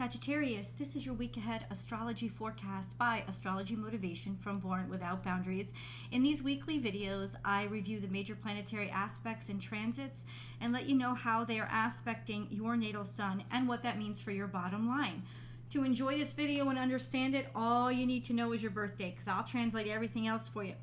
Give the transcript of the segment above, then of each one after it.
Sagittarius, this is your week ahead astrology forecast by Astrology Motivation from Born Without Boundaries. In these weekly videos, I review the major planetary aspects and transits and let you know how they are aspecting your natal sun and what that means for your bottom line. To enjoy this video and understand it, all you need to know is your birthday, because I'll translate everything else for you.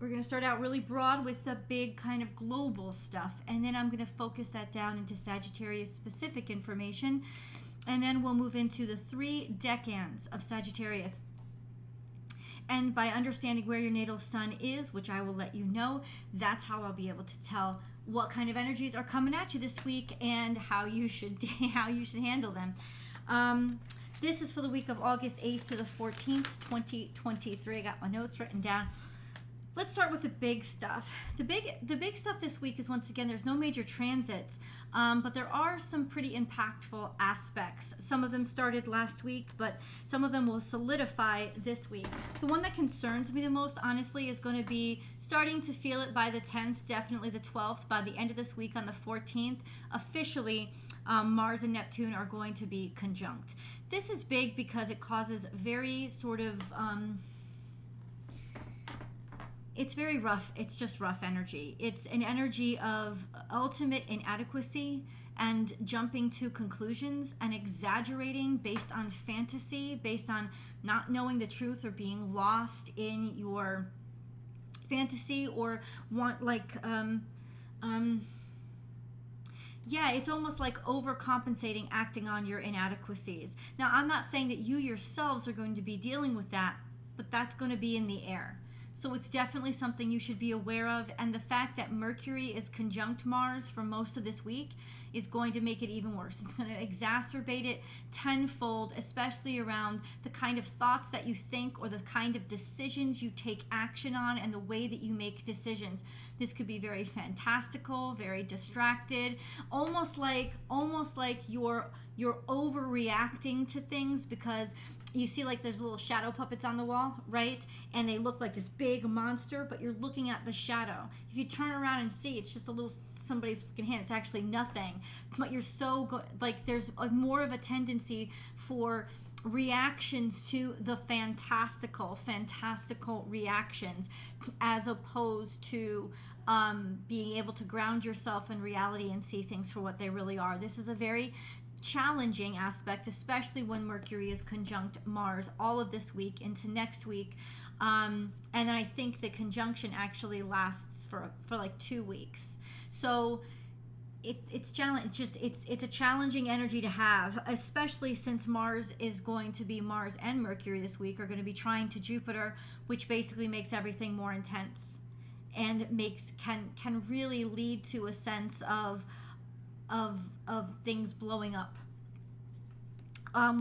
We're going to start out really broad with the big kind of global stuff, and then I'm going to focus that down into Sagittarius specific information. And then we'll move into the 3 decans of Sagittarius. And by understanding where your natal sun is, which I will let you know, that's how I'll be able to tell what kind of energies are coming at you this week and how you should handle them. This is for the week of August 8th to the 14th, 2023. I got my notes written down. Let's start with the big stuff. The big stuff this week is, once again, there's no major transits, but there are some pretty impactful aspects. Some of them started last week, but some of them will solidify this week. The one that concerns me the most, honestly, is going to be starting to feel it by the 10th, definitely the 12th. By the end of this week on the 14th, officially, Mars and Neptune are going to be conjunct. This is big because it causes very sort of... it's very rough. It's just rough energy. It's an energy of ultimate inadequacy and jumping to conclusions and exaggerating based on fantasy, based on not knowing the truth or being lost in your fantasy, or yeah, it's almost like overcompensating, acting on your inadequacies. Now, I'm not saying that you yourselves are going to be dealing with that, but that's going to be in the air. So it's definitely something you should be aware of. And the fact that Mercury is conjunct Mars for most of this week is going to make it even worse. It's going to exacerbate it tenfold, especially around the kind of thoughts that you think or the kind of decisions you take action on and the way that you make decisions. This could be very fantastical, very distracted, almost like you're overreacting to things, because you see like there's little shadow puppets on the wall, right? And they look like this big monster, but you're looking at the shadow. If you turn around and see, it's just a little somebody's fucking hand. It's actually nothing. But you're so like there's more of a tendency for reactions to the fantastical reactions, as opposed to being able to ground yourself in reality and see things for what they really are. This is a very challenging aspect, especially when Mercury is conjunct Mars all of this week into next week, and then I think the conjunction actually lasts for like 2 weeks. So it's a challenging energy to have, especially since Mars and Mercury this week are going to be trying to Jupiter, which basically makes everything more intense and can really lead to a sense of things blowing up.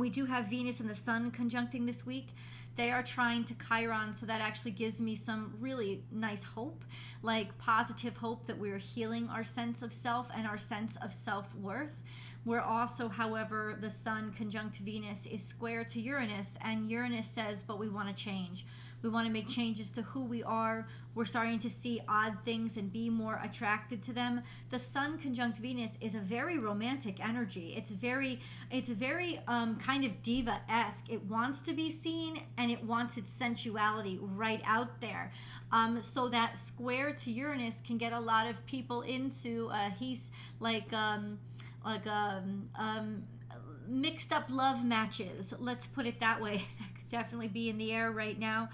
We do have Venus and the Sun conjuncting this week. They are trying to Chiron, so that actually gives me some really nice hope, like positive hope that we're healing our sense of self and our sense of self-worth. We're also, however, the Sun conjunct Venus is square to Uranus, and Uranus says, but we want to change. We want to make changes to who we are. We're starting to see odd things and be more attracted to them. The Sun conjunct Venus is a very romantic energy. It's very kind of diva-esque. It wants to be seen and it wants its sensuality right out there. So that square to Uranus can get a lot of people into mixed up love matches. Let's put it that way. That could definitely be in the air right now.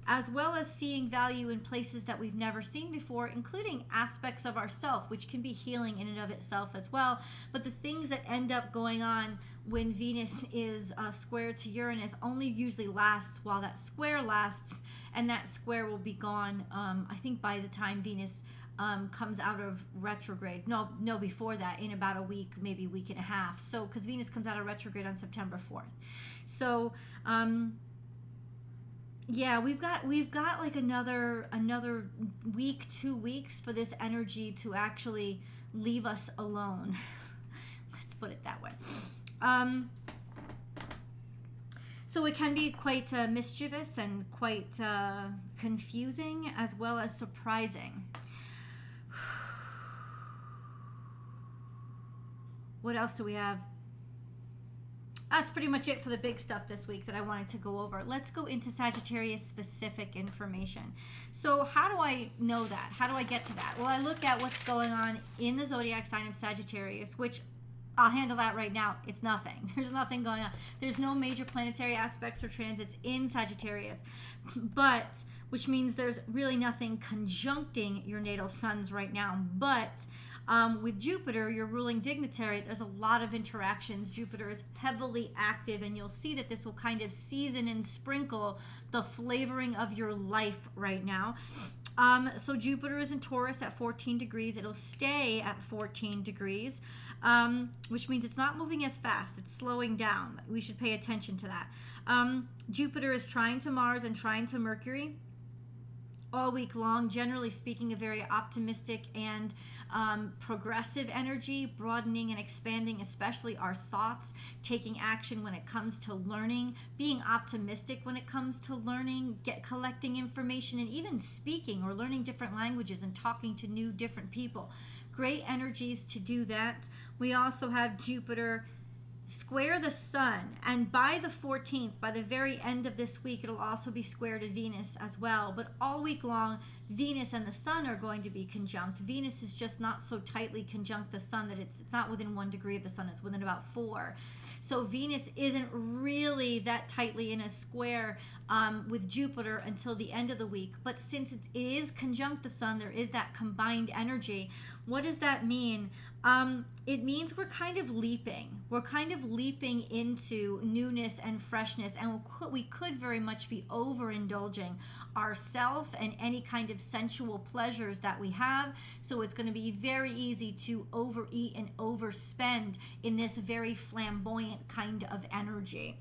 As well as seeing value in places that we've never seen before, including aspects of ourself, which can be healing in and of itself as well. But the things that end up going on when Venus is square to Uranus only usually lasts while that square lasts, and that square will be gone, I think, by the time Venus comes out of retrograde. No, before that, in about a week, maybe week and a half. So, because Venus comes out of retrograde on September 4th. So, yeah, we've got like another week, 2 weeks for this energy to actually leave us alone. Let's put it that way. So it can be quite mischievous and quite confusing, as well as surprising. What else do we have? That's pretty much it for the big stuff this week that I wanted to go over. Let's go into Sagittarius specific information. So how do I know that? How do I get to that? Well, I look at what's going on in the zodiac sign of Sagittarius, which I'll handle that right now. It's nothing. There's nothing going on. There's no major planetary aspects or transits in Sagittarius, but which means there's really nothing conjuncting your natal suns right now. But with Jupiter, your ruling dignitary, there's a lot of interactions. Jupiter is heavily active, and you'll see that this will kind of season and sprinkle the flavoring of your life right now. So Jupiter is in Taurus at 14 degrees. It'll stay at 14 degrees, which means it's not moving as fast. It's slowing down. We should pay attention to that. Jupiter is trine to Mars and trine to Mercury all week long. Generally speaking, a very optimistic and progressive energy, broadening and expanding, especially our thoughts, taking action when it comes to learning, being optimistic when it comes to learning, collecting information, and even speaking or learning different languages and talking to new different people. Great energies to do that. We also have Jupiter square the sun, and by the 14th, by the very end of this week, it'll also be square to Venus as well. But all week long, Venus and the sun are going to be conjunct. Venus is just not so tightly conjunct the sun that it's not within 1 degree of the sun, it's within about 4. So Venus isn't really that tightly in a square with Jupiter until the end of the week. But since it is conjunct the sun, there is that combined energy. What does that mean? It means we're kind of leaping. We're kind of leaping into newness and freshness, and we could very much be overindulging ourselves and any kind of sensual pleasures that we have. So it's going to be very easy to overeat and overspend in this very flamboyant kind of energy.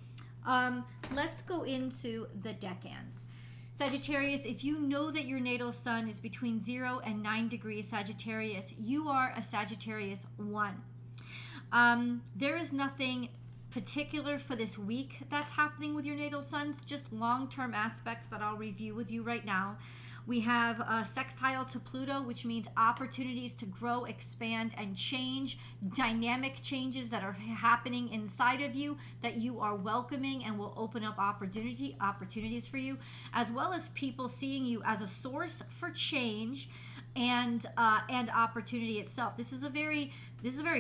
Let's go into the decans. Sagittarius, if you know that your natal sun is between 0 and 9 degrees Sagittarius, you are a Sagittarius 1. There is nothing particular for this week that's happening with your natal suns, just long-term aspects that I'll review with you right now. We have a sextile to Pluto, which means opportunities to grow, expand, and change, dynamic changes that are happening inside of you that you are welcoming and will open up opportunities for you, as well as people seeing you as a source for change and opportunity itself. This is a very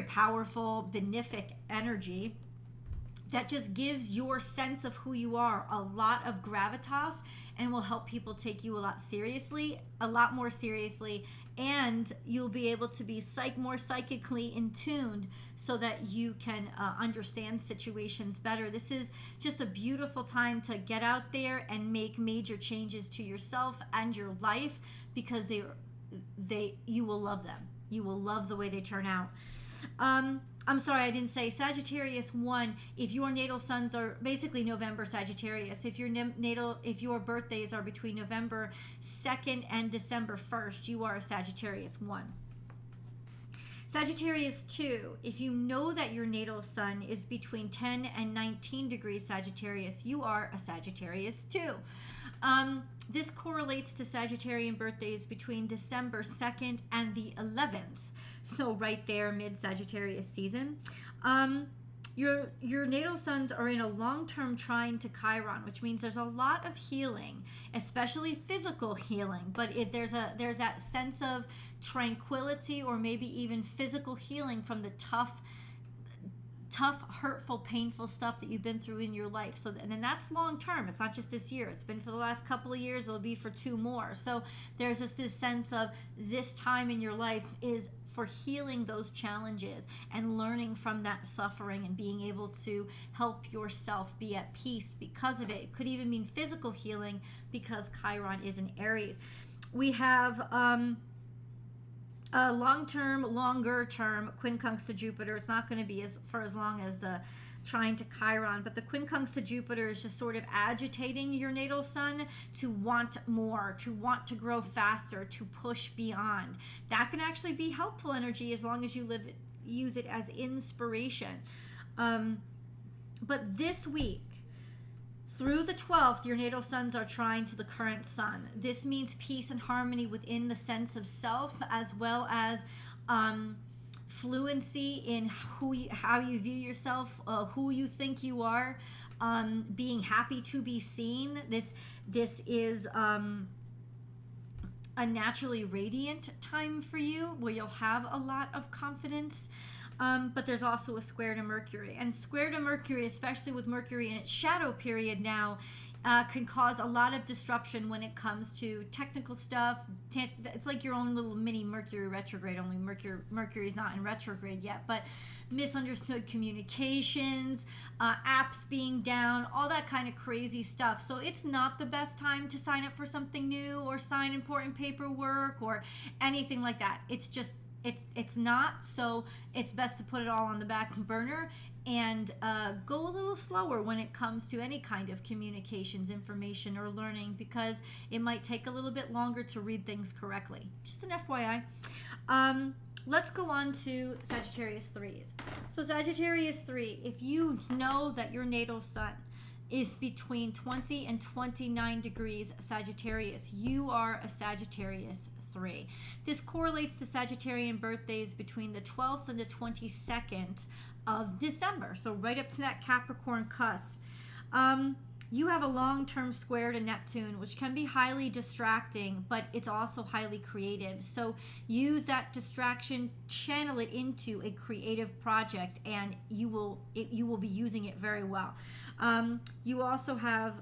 powerful, benefic energy that just gives your sense of who you are a lot of gravitas and will help people take you a lot more seriously, and you'll be able to be more psychically in tuned so that you can understand situations better. This is just a beautiful time to get out there and make major changes to yourself and your life, because you will love them. You will love the way they turn out. I'm sorry, I didn't say Sagittarius 1. If your natal suns are basically November Sagittarius, if your birthdays are between November 2nd and December 1st, you are a Sagittarius 1. Sagittarius 2, if you know that your natal sun is between 10 and 19 degrees Sagittarius, you are a Sagittarius 2. This correlates to Sagittarian birthdays between December 2nd and the 11th. So right there, mid-Sagittarius season. Your natal suns are in a long-term trine to Chiron, which means there's a lot of healing, especially physical healing. But there's that sense of tranquility, or maybe even physical healing from the tough, hurtful, painful stuff that you've been through in your life. And that's long term. It's not just this year. It's been for the last couple of years. It'll be for 2 more. So there's just this sense of this time in your life is for healing those challenges and learning from that suffering and being able to help yourself be at peace because of it. It could even mean physical healing because Chiron is in Aries. We have longer term quincunx to Jupiter. It's not going to be for as long as the trine to Chiron, but the quincunx to Jupiter is just sort of agitating your natal sun to want more, to want to grow faster, to push beyond. That can actually be helpful energy as long as you use it as inspiration. But this week, through the 12th, your natal suns are trine to the current sun. This means peace and harmony within the sense of self, as well as fluency in how you view yourself, who you think you are, being happy to be seen. This is a naturally radiant time for you where you'll have a lot of confidence. But there's also a square to Mercury. And square to Mercury, especially with Mercury in its shadow period now, can cause a lot of disruption when it comes to technical stuff. It's like your own little mini Mercury retrograde, only Mercury's not in retrograde yet. But misunderstood communications, apps being down, all that kind of crazy stuff. So it's not the best time to sign up for something new or sign important paperwork or anything like that. It's just, it's not. So it's best to put it all on the back burner and go a little slower when it comes to any kind of communications, information, or learning, because it might take a little bit longer to read things correctly. Just an FYI. Let's go on to Sagittarius 3s. So Sagittarius 3, if you know that your natal sun is between 20 and 29 degrees Sagittarius, you are a Sagittarius 3. This correlates to Sagittarian birthdays between the 12th and the 22nd of December, so right up to that Capricorn cusp. You have a long-term square to Neptune, which can be highly distracting, but it's also highly creative. So use that distraction, channel it into a creative project, and you will be using it very well. You also have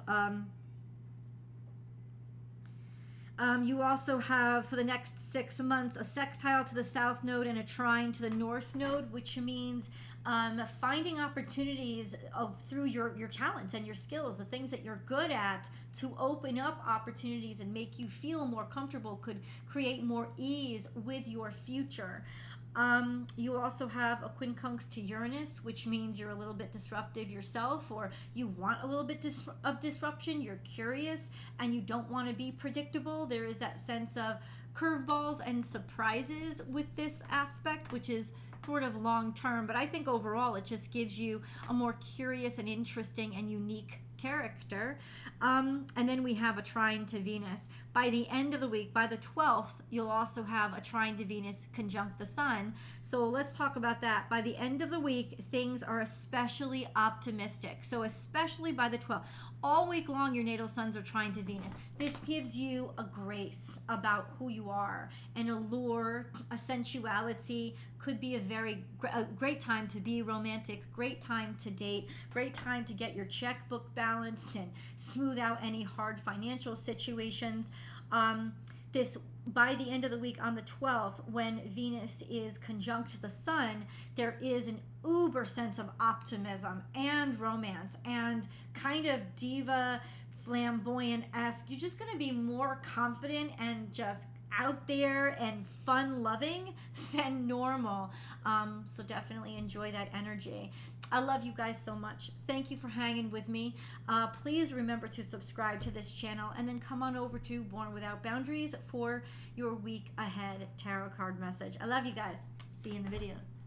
for the next 6 months a sextile to the south node and a trine to the north node, which means finding opportunities through your talents and your skills, the things that you're good at, to open up opportunities and make you feel more comfortable, could create more ease with your future. You also have a quincunx to Uranus, which means you're a little bit disruptive yourself, or you want a little bit of disruption. You're curious and you don't want to be predictable. There is that sense of curveballs and surprises with this aspect, which is sort of long term, but I think overall it just gives you a more curious and interesting and unique character. And then we have a trine to Venus. By the end of the week, by the 12th, you'll also have a trine to Venus conjunct the sun. So let's talk about that. By the end of the week, things are especially optimistic. So especially by the 12th, all week long, your natal suns are trine to Venus. This gives you a grace about who you are, an allure, a sensuality. Could be a great time to be romantic, great time to date, great time to get your checkbook balanced and smooth out any hard financial situations. By the end of the week on the 12th, when Venus is conjunct the sun, there is an uber sense of optimism and romance and kind of diva, flamboyant-esque. You're just going to be more confident and just out there and fun-loving than normal. So definitely enjoy that energy. I love you guys so much. Thank you for hanging with me. Please remember to subscribe to this channel and then come on over to Born Without Boundaries for your week ahead tarot card message. I love you guys. See you in the videos.